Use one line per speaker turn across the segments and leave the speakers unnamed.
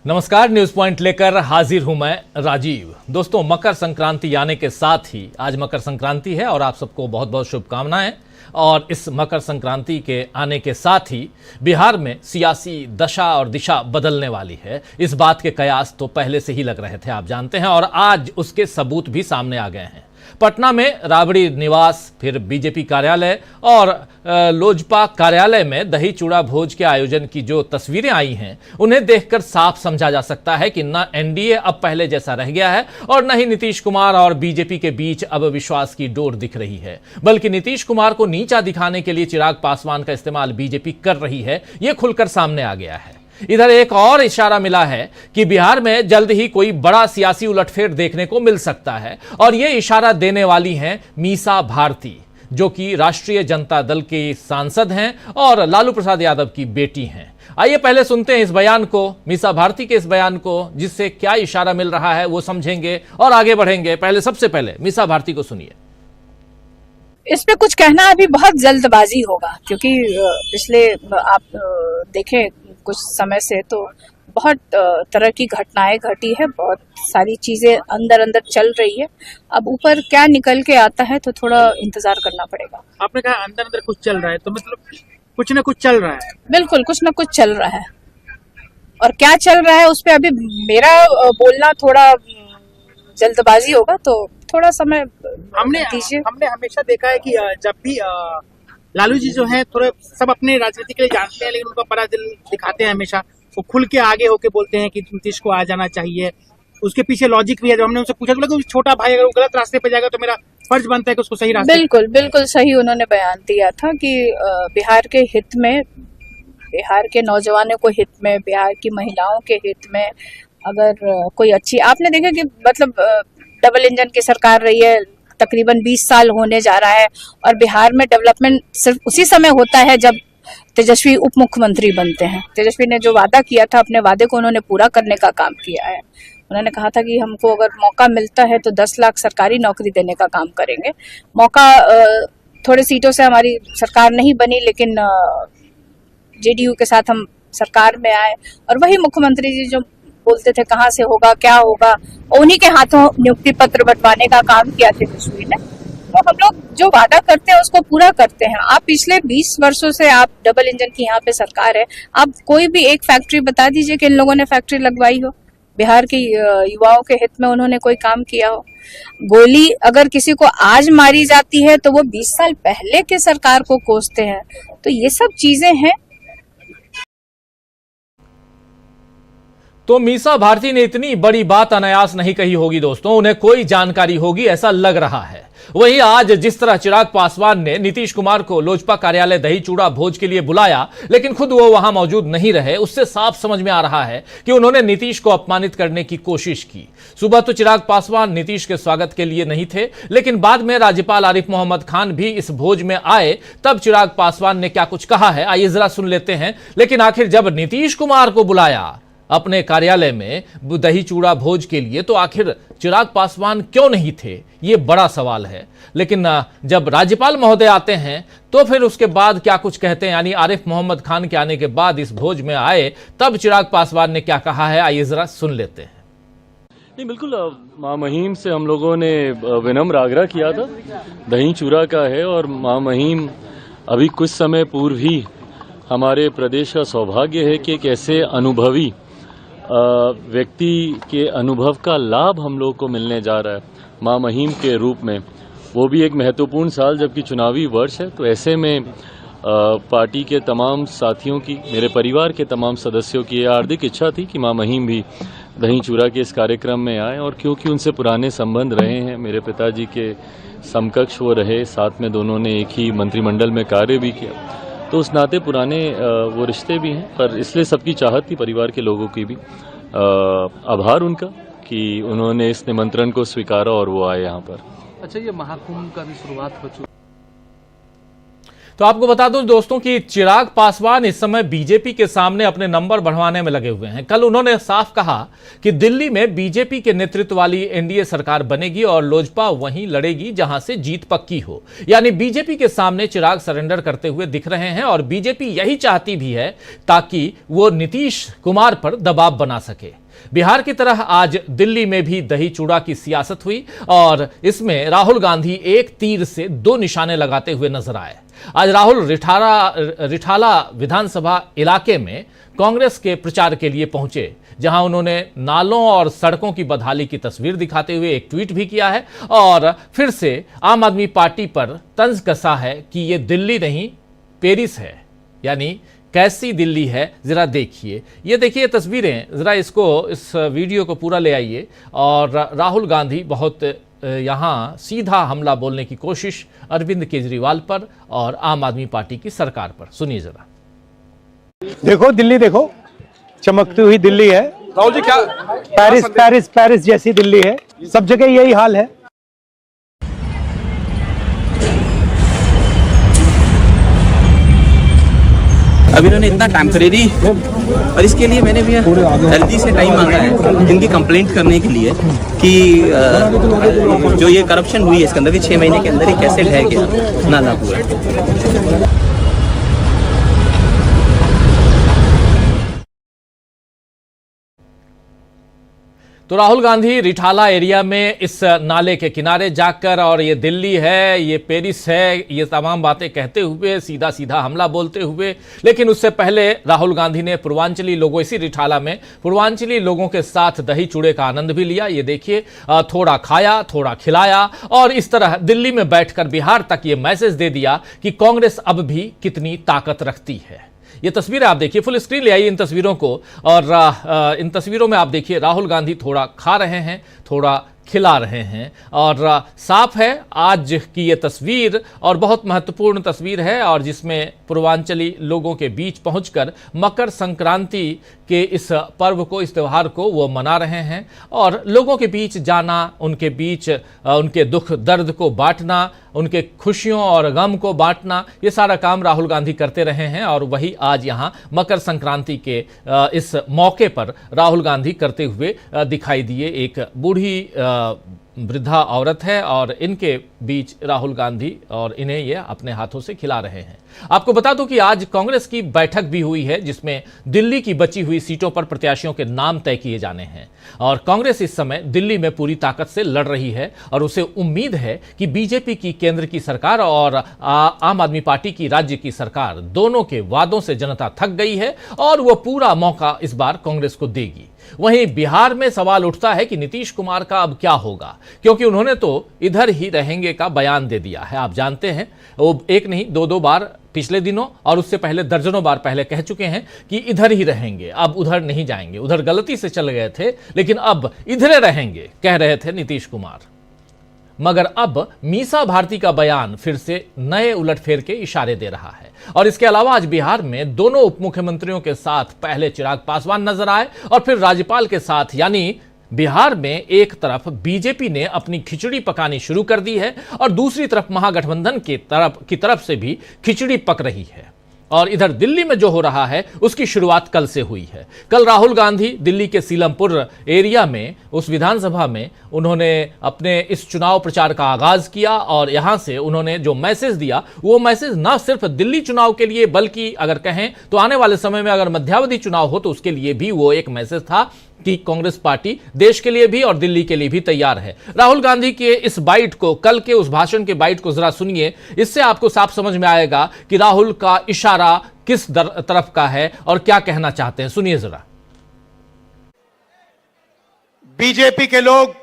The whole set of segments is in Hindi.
नमस्कार, न्यूज पॉइंट लेकर हाजिर हूं मैं राजीव। दोस्तों, मकर संक्रांति आने के साथ ही आज मकर संक्रांति है और आप सबको बहुत बहुत शुभकामनाएं। और इस मकर संक्रांति के आने के साथ ही बिहार में सियासी दशा और दिशा बदलने वाली है। इस बात के कयास तो पहले से ही लग रहे थे, आप जानते हैं, और आज उसके सबूत भी सामने आ गए हैं। पटना में राबड़ी निवास, फिर बीजेपी कार्यालय और लोजपा कार्यालय में दही चूड़ा भोज के आयोजन की जो तस्वीरें आई हैं, उन्हें देखकर साफ समझा जा सकता है कि न एनडीए अब पहले जैसा रह गया है और न ही नीतीश कुमार और बीजेपी के बीच अब विश्वास की डोर दिख रही है, बल्कि नीतीश कुमार को नीचा दिखाने के लिए चिराग पासवान का इस्तेमाल बीजेपी कर रही है, यह खुलकर सामने आ गया है। इधर एक और इशारा मिला है कि बिहार में जल्द ही कोई बड़ा सियासी उलटफेर देखने को मिल सकता है और यह इशारा देने वाली हैं मीसा भारती, जो कि राष्ट्रीय जनता दल के सांसद हैं और लालू प्रसाद यादव की बेटी हैं। आइए पहले सुनते हैं इस बयान को, मीसा भारती के इस बयान को, जिससे क्या इशारा मिल रहा है वो समझेंगे और आगे बढ़ेंगे। सबसे पहले मीसा भारती को सुनिए।
इस पे कुछ कहना अभी बहुत जल्दबाजी होगा, क्योंकि पिछले आप देखें कुछ समय से तो बहुत तरह की घटनाएं घटी है, बहुत सारी चीजें अंदर अंदर चल रही है। अब ऊपर क्या निकल के आता है तो थोड़ा इंतजार करना पड़ेगा।
आपने कहा अंदर अंदर कुछ चल रहा है, तो मतलब कुछ ना कुछ चल रहा है। बिल्कुल,
कुछ ना कुछ चल रहा है, और क्या चल रहा है उस पे अभी मेरा बोलना थोड़ा जल्दबाजी होगा, तो थोड़ा समय दीजिए।
हमने हमेशा देखा है कि जब भी लालू जी जो है थोड़े सब अपने राजनीति के लिए जानते हैं, लेकिन उनका बड़ा दिल दिखाते हैं हमेशा। वो खुल के आगे होके बोलते हैं कि नीतीश को आ जाना चाहिए। उसके पीछे लॉजिक भी है। जब हमने उनसे पूछा तो छोटा भाई अगर वो गलत रास्ते पे जाएगा तो मेरा फर्ज बनता है कि उसको सही रास्ते।
बिल्कुल सही उन्होंने बयान दिया था कि बिहार के हित में, बिहार के नौजवानों को हित में, बिहार की महिलाओं के हित में अगर कोई अच्छी, आपने देखा कि मतलब डबल इंजन की सरकार रही है, तकरीबन 20 साल होने जा रहा है, और बिहार में डेवलपमेंट सिर्फ उसी समय होता है जब तेजस्वी उप मुख्यमंत्री बनते हैं। तेजस्वी ने जो वादा किया था, अपने वादे को उन्होंने पूरा करने का काम किया है। उन्होंने कहा था कि हमको अगर मौका मिलता है तो 10 लाख सरकारी नौकरी देने का काम करेंगे। मौका थोड़े सीटों से हमारी सरकार नहीं बनी, लेकिन जेडीयू के साथ हम सरकार में आए, और वही मुख्यमंत्री जी जो बोलते थे कहाँ से होगा क्या होगा, उन्हीं के हाथों नियुक्ति पत्र बंटवाने का काम किया तेजस्वी ने। तो हम लोग जो वादा करते हैं उसको पूरा करते हैं। आप पिछले 20 वर्षों से आप डबल इंजन की यहाँ पे सरकार है, आप कोई भी एक फैक्ट्री बता दीजिए कि इन लोगों ने फैक्ट्री लगवाई हो, बिहार के युवाओं के हित में उन्होंने कोई काम किया हो। गोली अगर किसी को आज मारी जाती है तो वो 20 साल पहले के सरकार को कोसते हैं। तो ये सब चीजें हैं।
तो मीसा भारती ने इतनी बड़ी बात अनायास नहीं कही होगी दोस्तों, उन्हें कोई जानकारी होगी ऐसा लग रहा है। वहीं आज जिस तरह चिराग पासवान ने नीतीश कुमार को लोजपा कार्यालय दही चूड़ा भोज के लिए बुलाया, लेकिन खुद वो वहां मौजूद नहीं रहे, उससे साफ समझ में आ रहा है कि उन्होंने नीतीश को अपमानित करने की कोशिश की। सुबह तो चिराग पासवान नीतीश के स्वागत के लिए नहीं थे, लेकिन बाद में राज्यपाल आरिफ मोहम्मद खान भी इस भोज में आए, तब चिराग पासवान ने क्या कुछ कहा है, आइए जरा सुन लेते हैं। लेकिन आखिर जब नीतीश कुमार को बुलाया अपने कार्यालय में दही चूड़ा भोज के लिए, तो आखिर चिराग पासवान क्यों नहीं थे, ये बड़ा सवाल है। लेकिन जब राज्यपाल महोदय आते हैं तो फिर उसके बाद क्या कुछ कहते हैं, यानी आरिफ मोहम्मद खान के आने के बाद इस भोज में आए, तब चिराग पासवान ने क्या कहा है, आइए जरा सुन लेते हैं।
नहीं, बिल्कुल मां महिम से हम लोगों ने विनम्र आग्रह किया था, दही चूड़ा का है, और मां महिम अभी कुछ समय पूर्व ही हमारे प्रदेश का सौभाग्य है कि एक ऐसे अनुभवी व्यक्ति के अनुभव का लाभ हम लोग को मिलने जा रहा है मां महिम के रूप में, वो भी एक महत्वपूर्ण साल जबकि चुनावी वर्ष है। तो ऐसे में पार्टी के तमाम साथियों की, मेरे परिवार के तमाम सदस्यों की ये हार्दिक इच्छा थी कि मां महिम भी दही चूड़ा के इस कार्यक्रम में आए, और क्योंकि उनसे पुराने संबंध रहे हैं, मेरे पिताजी के समकक्ष वो रहे, साथ में दोनों ने एक ही मंत्रिमंडल में कार्य भी किया, तो उस नाते पुराने वो रिश्ते भी हैं। पर इसलिए सबकी चाहत थी, परिवार के लोगों की भी आभार उनका कि उन्होंने इस निमंत्रण को स्वीकारा और वो आए यहाँ पर।
अच्छा, ये महाकुंभ का भी शुरुआत हो चुकी।
तो आपको बता दूं दोस्तों कि चिराग पासवान इस समय बीजेपी के सामने अपने नंबर बढ़वाने में लगे हुए हैं। कल उन्होंने साफ कहा कि दिल्ली में बीजेपी के नेतृत्व वाली एनडीए सरकार बनेगी और लोजपा वहीं लड़ेगी जहां से जीत पक्की हो। यानी बीजेपी के सामने चिराग सरेंडर करते हुए दिख रहे हैं और बीजेपी यही चाहती भी है ताकि वो नीतीश कुमार पर दबाव बना सके। बिहार की तरह आज दिल्ली में भी दही चूड़ा की सियासत हुई और इसमें राहुल गांधी एक तीर से दो निशाने लगाते हुए नजर आए। आज राहुल रिठाला विधानसभा इलाके में कांग्रेस के प्रचार के लिए पहुंचे, जहां उन्होंने नालों और सड़कों की बदहाली की तस्वीर दिखाते हुए एक ट्वीट भी किया है और फिर से आम आदमी पार्टी पर तंज कसा है कि ये दिल्ली नहीं पेरिस है। यानी कैसी दिल्ली है जरा देखिए, ये देखिए तस्वीरें, जरा इसको इस वीडियो को पूरा ले आइए। और राहुल गांधी बहुत यहाँ सीधा हमला बोलने की कोशिश अरविंद केजरीवाल पर और आम आदमी पार्टी की सरकार पर। सुनिए जरा।
देखो दिल्ली, देखो चमकती हुई दिल्ली है।
राहुल जी, क्या
पेरिस पेरिस पेरिस जैसी दिल्ली है, सब जगह यही हाल है।
अब इन्होंने इतना टेम्परेरी, और इसके लिए मैंने भी एलजी से टाइम मांगा है इनकी कंप्लेंट करने के लिए कि जो ये करप्शन हुई है इसके अंदर 6 महीने के अंदर ही कैसे ढह गया नाला पूरा।
तो राहुल गांधी रिठाला एरिया में इस नाले के किनारे जाकर और ये दिल्ली है, ये पेरिस है, ये तमाम बातें कहते हुए सीधा सीधा हमला बोलते हुए, लेकिन उससे पहले राहुल गांधी ने पूर्वांचली लोगों, इसी रिठाला में पूर्वांचली लोगों के साथ दही चूड़े का आनंद भी लिया। ये देखिए, थोड़ा खाया, थोड़ा खिलाया और इस तरह दिल्ली में बैठकर बिहार तक ये मैसेज दे दिया कि कांग्रेस अब भी कितनी ताकत रखती है। ये तस्वीरें आप देखिए, फुल स्क्रीन ले आइए इन तस्वीरों को और इन तस्वीरों में आप देखिए राहुल गांधी थोड़ा खा रहे हैं, थोड़ा खिला रहे हैं और साफ है आज की ये तस्वीर और बहुत महत्वपूर्ण तस्वीर है और जिसमें पूर्वांचली लोगों के बीच पहुंचकर मकर संक्रांति के इस पर्व को, इस त्यौहार को वो मना रहे हैं और लोगों के बीच जाना, उनके बीच उनके दुख दर्द को बांटना, उनके खुशियों और गम को बांटना, ये सारा काम राहुल गांधी करते रहे हैं और वही आज यहाँ मकर संक्रांति के इस मौके पर राहुल गांधी करते हुए दिखाई दिए। एक बूढ़ी वृद्धा औरत है और इनके बीच राहुल गांधी और इन्हें ये अपने हाथों से खिला रहे हैं। आपको बता दूं कि आज कांग्रेस की बैठक भी हुई है जिसमें दिल्ली की बची हुई सीटों पर प्रत्याशियों के नाम तय किए जाने हैं और कांग्रेस इस समय दिल्ली में पूरी ताकत से लड़ रही है और उसे उम्मीद है कि बीजेपी की केंद्र की सरकार और आम आदमी पार्टी की राज्य की सरकार, दोनों के वादों से जनता थक गई है और वो पूरा मौका इस बार कांग्रेस को देगी। वहीं बिहार में सवाल उठता है कि नीतीश कुमार का अब क्या होगा, क्योंकि उन्होंने तो इधर ही रहेंगे का बयान दे दिया है। आप जानते हैं वो एक नहीं दो बार पिछले दिनों और उससे पहले दर्जनों बार पहले कह चुके हैं कि इधर ही रहेंगे, अब उधर नहीं जाएंगे। उधर गलती से चले गए थे लेकिन अब इधर रहेंगे, कह रहे थे नीतीश कुमार। मगर अब मीसा भारती का बयान फिर से नए उलटफेर के इशारे दे रहा है और इसके अलावा आज बिहार में दोनों उप मुख्यमंत्रियों के साथ पहले चिराग पासवान नजर आए और फिर राज्यपाल के साथ, यानी बिहार में एक तरफ बीजेपी ने अपनी खिचड़ी पकानी शुरू कर दी है और दूसरी तरफ महागठबंधन की तरफ से भी खिचड़ी पक रही है। और इधर दिल्ली में जो हो रहा है उसकी शुरुआत कल से हुई है। कल राहुल गांधी दिल्ली के सीलमपुर एरिया में, उस विधानसभा में उन्होंने अपने इस चुनाव प्रचार का आगाज किया और यहां से उन्होंने जो मैसेज दिया वो मैसेज न सिर्फ दिल्ली चुनाव के लिए बल्कि अगर कहें तो आने वाले समय में अगर मध्यावधि चुनाव हो तो उसके लिए भी वो एक मैसेज था कि कांग्रेस पार्टी देश के लिए भी और दिल्ली के लिए भी तैयार है। राहुल गांधी के इस बाइट को, कल के उस भाषण के बाइट को जरा सुनिए, इससे आपको साफ समझ में आएगा कि राहुल का इशारा किस तरफ का है और क्या कहना चाहते हैं। सुनिए जरा।
बीजेपी के लोग,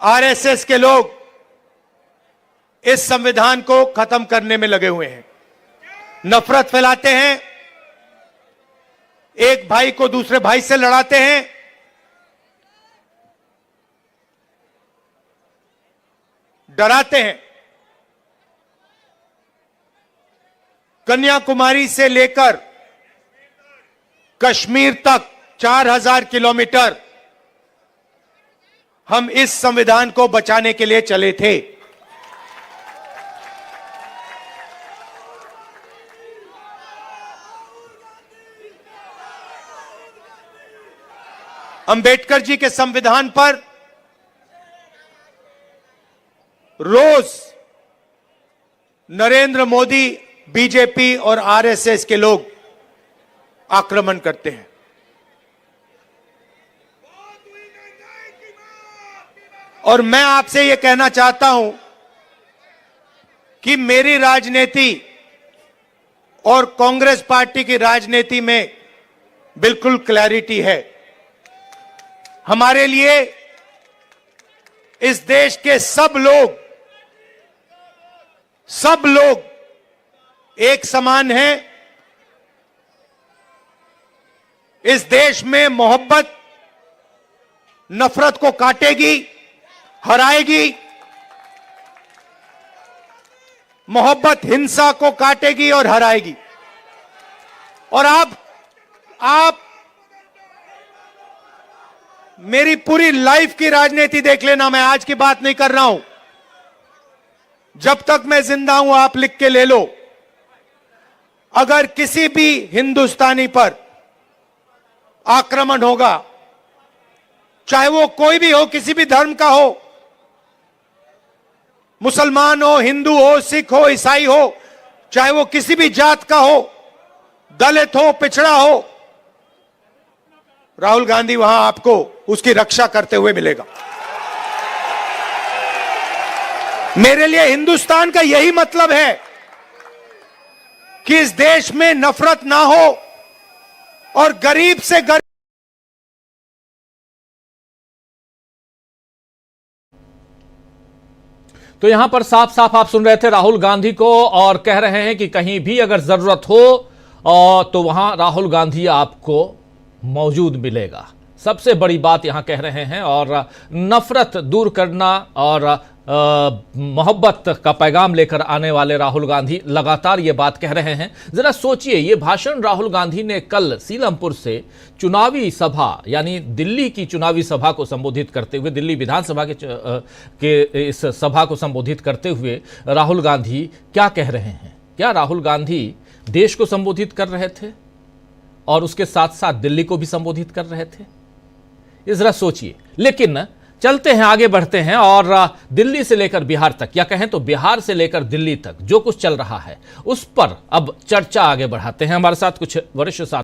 आरएसएस के लोग इस संविधान को खत्म करने में लगे हुए हैं, नफरत फैलाते हैं, एक भाई को दूसरे भाई से लड़ाते हैं, डराते हैं। कन्याकुमारी से लेकर कश्मीर तक 4000 किलोमीटर हम इस संविधान को बचाने के लिए चले थे। अंबेडकर जी के संविधान पर रोज नरेंद्र मोदी, बीजेपी और आरएसएस के लोग आक्रमण करते हैं। और मैं आपसे यह कहना चाहता हूं कि मेरी राजनीति और कांग्रेस पार्टी की राजनीति में बिल्कुल क्लैरिटी है। हमारे लिए इस देश के सब लोग एक समान हैं। इस देश में मोहब्बत नफरत को काटेगी, हराएगी। मोहब्बत हिंसा को काटेगी और हराएगी। और आप मेरी पूरी लाइफ की राजनीति देख लेना, मैं आज की बात नहीं कर रहा हूं। जब तक मैं जिंदा हूं, आप लिख के ले लो, अगर किसी भी हिंदुस्तानी पर आक्रमण होगा, चाहे वो कोई भी हो, किसी भी धर्म का हो, मुसलमान हो, हिंदू हो, सिख हो, ईसाई हो, चाहे वो किसी भी जात का हो, दलित हो, पिछड़ा हो, राहुल गांधी वहां आपको उसकी रक्षा करते हुए मिलेगा। मेरे लिए हिंदुस्तान का यही मतलब है कि इस देश में नफरत ना हो और गरीब से गरीब।
तो यहां पर साफ साफ आप सुन रहे थे राहुल गांधी को, और कह रहे हैं कि कहीं भी अगर जरूरत हो तो वहां राहुल गांधी आपको मौजूद मिलेगा। सबसे बड़ी बात यहां कह रहे हैं, और नफरत दूर करना और मोहब्बत का पैगाम लेकर आने वाले राहुल गांधी लगातार ये बात कह रहे हैं। जरा सोचिए, ये भाषण राहुल गांधी ने कल सीलमपुर से चुनावी सभा, यानी दिल्ली की चुनावी सभा को संबोधित करते हुए, दिल्ली विधानसभा के इस सभा को संबोधित करते हुए राहुल गांधी क्या कह रहे हैं? क्या राहुल गांधी देश को संबोधित कर रहे थे और उसके साथ साथ दिल्ली को भी संबोधित कर रहे थे? ये जरा सोचिए। लेकिन चलते हैं, आगे बढ़ते हैं, और दिल्ली से लेकर बिहार तक, या कहें तो बिहार से लेकर दिल्ली तक जो कुछ चल रहा है उस पर अब चर्चा आगे बढ़ाते हैं। हमारे साथ कुछ वरिष्ठ साथी